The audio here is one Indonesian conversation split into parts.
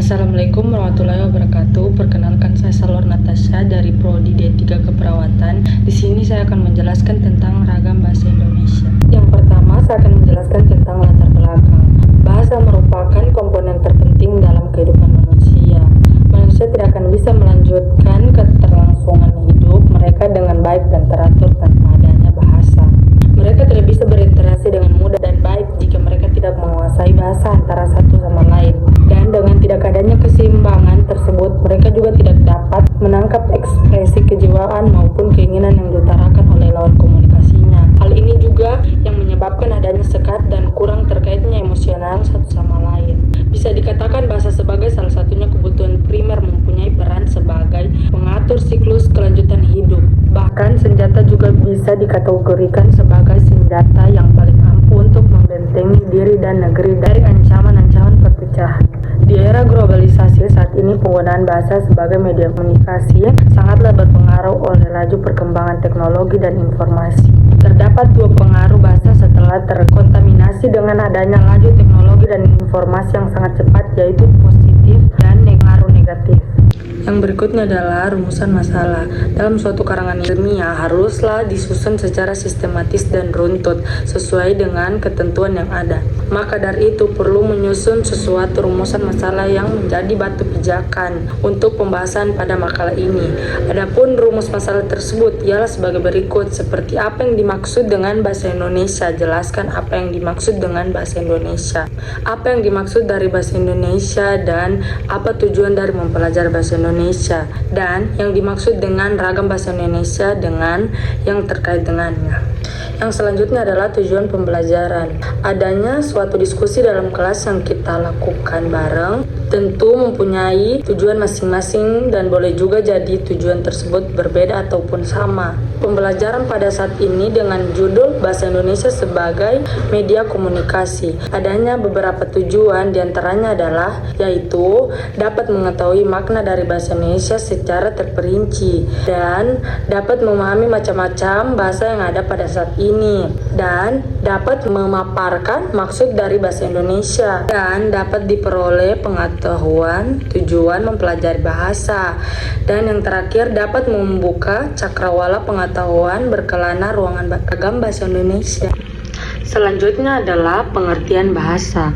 Assalamualaikum warahmatullahi wabarakatuh. Perkenalkan, saya Salor Natasha dari Prodi D3 Keperawatan. Di sini saya akan menjelaskan tentang ragam bahasa Indonesia. Yang pertama, saya akan menjelaskan tentang latar belakang. Bahasa merupakan komponen terpenting dalam kehidupan manusia. Manusia tidak akan bisa melanjutkan keterlangsungan hidup mereka dengan baik dan teratur tanpa adanya bahasa. Mereka tidak bisa berinteraksi dengan mudah dan baik jika mereka tidak menguasai bahasa antara satu sama lain. Dan dengan tidak adanya keseimbangan tersebut, mereka juga tidak dapat menangkap ekspresi kejiwaan maupun keinginan yang diutarakan oleh lawan komunikasinya. Hal ini juga yang menyebabkan adanya sekat dan kurang terkaitnya emosional satu sama lain. Bisa dikatakan bahasa sebagai salah satunya kebutuhan primer mempunyai peran sebagai pengatur siklus kelanjutan hidup. Bahkan senjata juga bisa dikategorikan sebagai senjata yang paling ampuh untuk membentengi diri dan negeri dari ancaman-ancaman perpecahan. Di era globalisasi saat ini, penggunaan bahasa sebagai media komunikasi sangatlah berpengaruh oleh laju perkembangan teknologi dan informasi. Terdapat dua pengaruh bahasa setelah terkontaminasi dengan adanya laju teknologi dan informasi yang sangat cepat, yaitu positif dan pengaruh negatif. Yang berikutnya adalah rumusan masalah. Dalam suatu karangan ilmiah haruslah disusun secara sistematis dan runtut sesuai dengan ketentuan yang ada. Maka dari itu perlu menyusun sesuatu rumusan masalah yang menjadi batu pijakan untuk pembahasan pada makalah ini. Adapun rumus masalah tersebut ialah sebagai berikut. Seperti apa yang dimaksud dengan bahasa Indonesia? Jelaskan apa yang dimaksud dengan bahasa Indonesia. Apa yang dimaksud dari bahasa Indonesia dan apa tujuan dari mempelajari bahasa Indonesia, dan yang dimaksud dengan ragam bahasa Indonesia dengan yang terkait dengannya. Yang selanjutnya adalah tujuan pembelajaran. Adanya suatu diskusi dalam kelas yang kita lakukan bareng tentu mempunyai tujuan masing-masing dan boleh juga jadi tujuan tersebut berbeda ataupun sama. Pembelajaran pada saat ini dengan judul Bahasa Indonesia sebagai Media Komunikasi. Adanya beberapa tujuan, diantaranya adalah yaitu dapat mengetahui makna dari bahasa Indonesia secara terperinci dan dapat memahami macam-macam bahasa yang ada pada saat ini, dan dapat memaparkan maksud dari bahasa Indonesia, dan dapat diperoleh pengetahuan tujuan mempelajari bahasa, dan yang terakhir dapat membuka cakrawala pengetahuan berkelana ruangan ragam bahasa Indonesia. Selanjutnya adalah pengertian bahasa.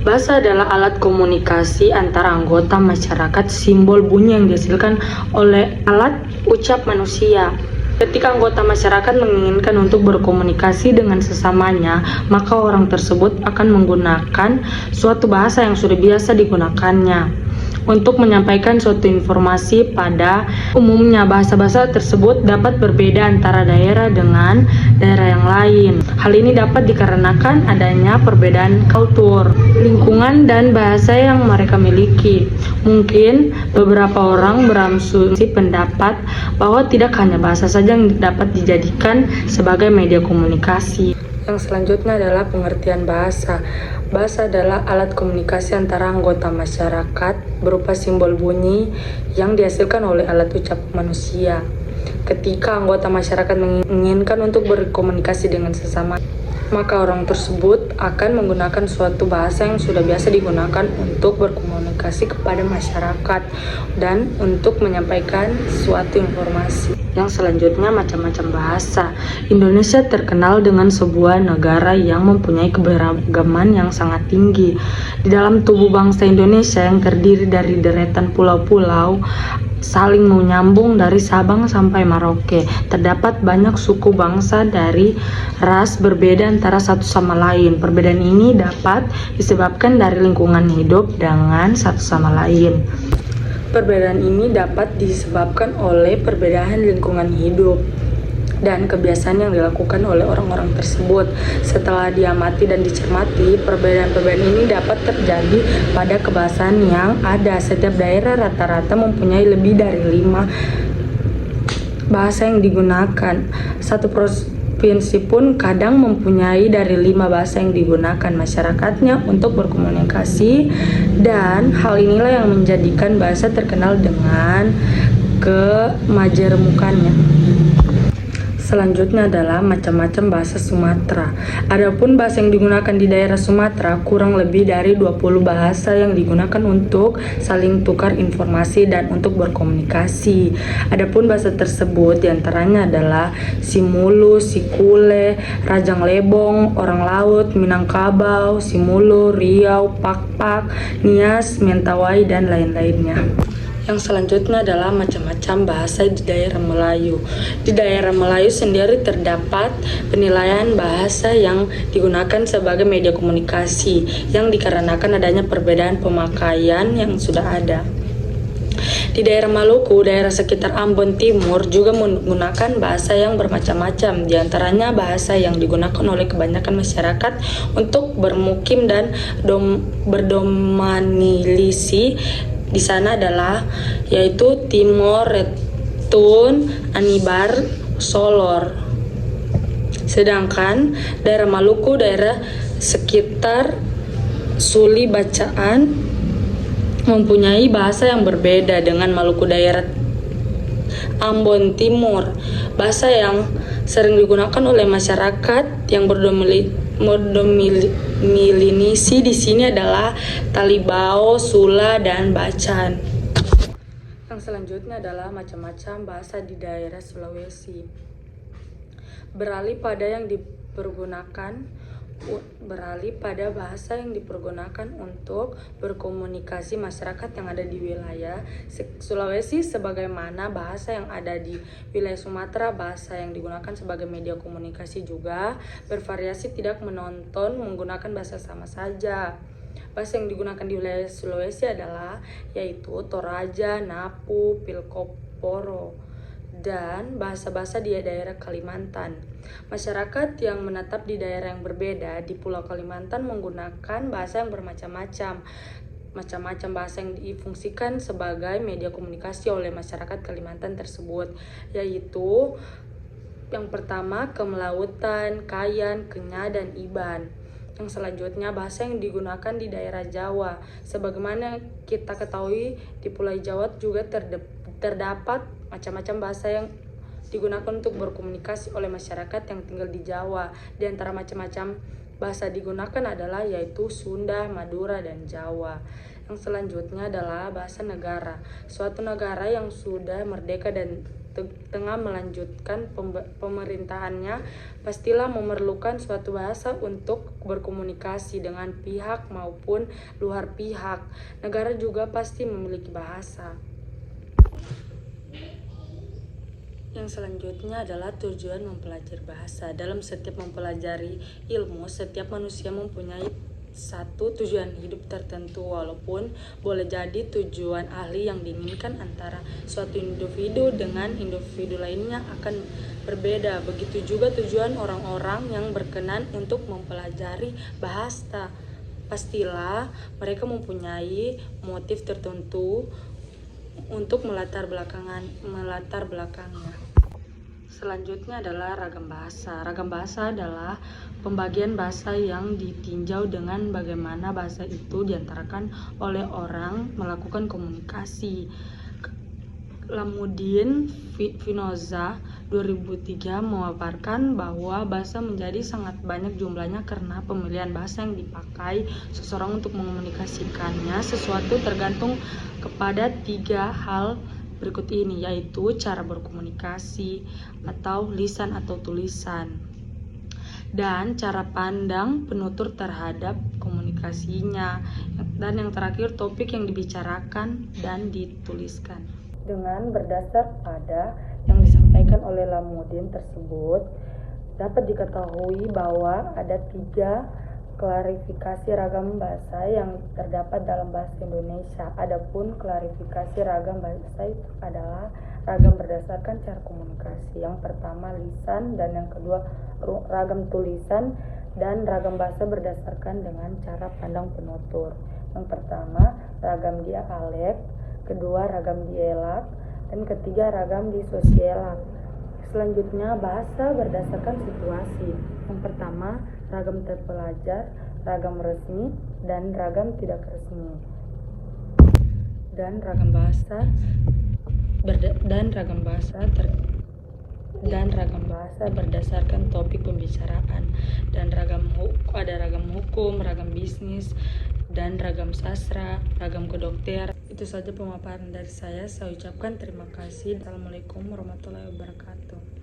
Bahasa adalah alat komunikasi antara anggota masyarakat, simbol bunyi yang dihasilkan oleh alat ucap manusia. Ketika anggota masyarakat menginginkan untuk berkomunikasi dengan sesamanya, maka orang tersebut akan menggunakan suatu bahasa yang sudah biasa digunakannya untuk menyampaikan suatu informasi. Pada umumnya bahasa-bahasa tersebut dapat berbeda antara daerah dengan daerah yang lain. Hal ini dapat dikarenakan adanya perbedaan kultur, lingkungan, dan bahasa yang mereka miliki. Mungkin beberapa orang berasumsi pendapat bahwa tidak hanya bahasa saja yang dapat dijadikan sebagai media komunikasi. Yang selanjutnya adalah pengertian bahasa. Bahasa adalah alat komunikasi antara anggota masyarakat berupa simbol bunyi yang dihasilkan oleh alat ucap manusia. Ketika anggota masyarakat menginginkan untuk berkomunikasi dengan sesama, maka orang tersebut akan menggunakan suatu bahasa yang sudah biasa digunakan untuk berkomunikasi kepada masyarakat dan untuk menyampaikan suatu informasi. Yang selanjutnya, macam-macam bahasa. Indonesia terkenal dengan sebuah negara yang mempunyai keberagaman yang sangat tinggi. Di dalam tubuh bangsa Indonesia yang terdiri dari deretan pulau-pulau saling menyambung dari Sabang sampai Merauke, terdapat banyak suku bangsa dari ras berbeda antara satu sama lain. Perbedaan ini dapat disebabkan dari lingkungan hidup dengan satu sama lain. Perbedaan ini dapat disebabkan oleh perbedaan lingkungan hidup dan kebiasaan yang dilakukan oleh orang-orang tersebut. Setelah diamati dan dicermati, perbedaan-perbedaan ini dapat terjadi pada kebiasaan yang ada. Setiap daerah rata-rata mempunyai lebih dari 5 bahasa yang digunakan. Satu provinsi pun kadang mempunyai dari 5 bahasa yang digunakan masyarakatnya untuk berkomunikasi, dan hal inilah yang menjadikan bahasa terkenal dengan kemajemukannya. Selanjutnya adalah macam-macam bahasa Sumatera. Adapun bahasa yang digunakan di daerah Sumatera kurang lebih dari 20 bahasa yang digunakan untuk saling tukar informasi dan untuk berkomunikasi. Adapun bahasa tersebut diantaranya adalah Simulu, Sikule, Rajang Lebong, Orang Laut, Minangkabau, Simulu, Riau, Pakpak, Nias, Mentawai, dan lain-lainnya. Yang selanjutnya adalah macam-macam bahasa di daerah Melayu. Di daerah Melayu sendiri terdapat penilaian bahasa yang digunakan sebagai media komunikasi yang dikarenakan adanya perbedaan pemakaian yang sudah ada. Di daerah Maluku, daerah sekitar Ambon Timur juga menggunakan bahasa yang bermacam-macam, diantaranya bahasa yang digunakan oleh kebanyakan masyarakat untuk bermukim dan berdomisili di sana adalah yaitu Timor, Retun, Anibar, Solor. Sedangkan daerah Maluku, daerah sekitar Suli Bacaan mempunyai bahasa yang berbeda dengan Maluku daerah Ambon Timur. Bahasa yang sering digunakan oleh masyarakat yang berdomisili di sini adalah Talibao, Sula, dan Bacan. Yang selanjutnya adalah macam-macam bahasa di daerah Sulawesi. Beralih pada bahasa yang dipergunakan untuk berkomunikasi masyarakat yang ada di wilayah Sulawesi, sebagaimana bahasa yang ada di wilayah Sumatera. Bahasa yang digunakan sebagai media komunikasi juga bervariasi, tidak menonton menggunakan bahasa sama saja. Bahasa yang digunakan di wilayah Sulawesi adalah yaitu Toraja, Napu, Pilkoporo, dan bahasa-bahasa di daerah Kalimantan. Masyarakat yang menetap di daerah yang berbeda di Pulau Kalimantan menggunakan bahasa yang bermacam-macam. Macam-macam bahasa yang difungsikan sebagai media komunikasi oleh masyarakat Kalimantan tersebut, yaitu yang pertama Kemelautan, Kayan, Kenya, dan Iban. Yang selanjutnya bahasa yang digunakan di daerah Jawa. Sebagaimana kita ketahui, di Pulau Jawa juga terdapat macam-macam bahasa yang digunakan untuk berkomunikasi oleh masyarakat yang tinggal di Jawa. Di antara macam-macam bahasa digunakan adalah yaitu Sunda, Madura, dan Jawa. Yang selanjutnya adalah bahasa negara. Suatu negara yang sudah merdeka dan tengah melanjutkan pemerintahannya pastilah memerlukan suatu bahasa untuk berkomunikasi dengan pihak maupun luar pihak. Negara juga pasti memiliki bahasa. Yang selanjutnya adalah tujuan mempelajari bahasa. Dalam setiap mempelajari ilmu, setiap manusia mempunyai satu tujuan hidup tertentu, walaupun boleh jadi tujuan ahli yang diinginkan antara suatu individu dengan individu lainnya akan berbeda. Begitu juga tujuan orang-orang yang berkenan untuk mempelajari bahasa. Pastilah mereka mempunyai motif tertentu untuk melatar belakangnya. Selanjutnya adalah ragam bahasa. Ragam bahasa adalah pembagian bahasa yang ditinjau dengan bagaimana bahasa itu diantarakan oleh orang melakukan komunikasi. Lamuddin Finoza 2003 memaparkan bahwa bahasa menjadi sangat banyak jumlahnya karena pemilihan bahasa yang dipakai seseorang untuk mengomunikasikannya sesuatu tergantung kepada 3 hal berikut ini, yaitu cara berkomunikasi atau lisan atau tulisan, dan cara pandang penutur terhadap komunikasinya, dan yang terakhir topik yang dibicarakan dan dituliskan. Dengan berdasar pada yang disampaikan oleh Lamuddin tersebut, dapat diketahui bahwa ada 3 klarifikasi ragam bahasa yang terdapat dalam bahasa Indonesia. Adapun klarifikasi ragam bahasa itu adalah ragam berdasarkan cara komunikasi. Yang pertama lisan, dan yang kedua ragam tulisan, dan ragam bahasa berdasarkan dengan cara pandang penutur. Yang pertama ragam dialek, kedua ragam dialek, dan ketiga ragam disosialek. Selanjutnya bahasa berdasarkan situasi. Yang pertama ragam terpelajar, ragam resmi, dan ragam tidak resmi. Dan ragam bahasa dan ragam bahasa berdasarkan topik pembicaraan, dan ada ragam hukum, ragam bisnis, dan ragam sastra, ragam kedokteran. Itu saja pemaparan dari saya. Saya ucapkan terima kasih. Assalamualaikum warahmatullahi wabarakatuh.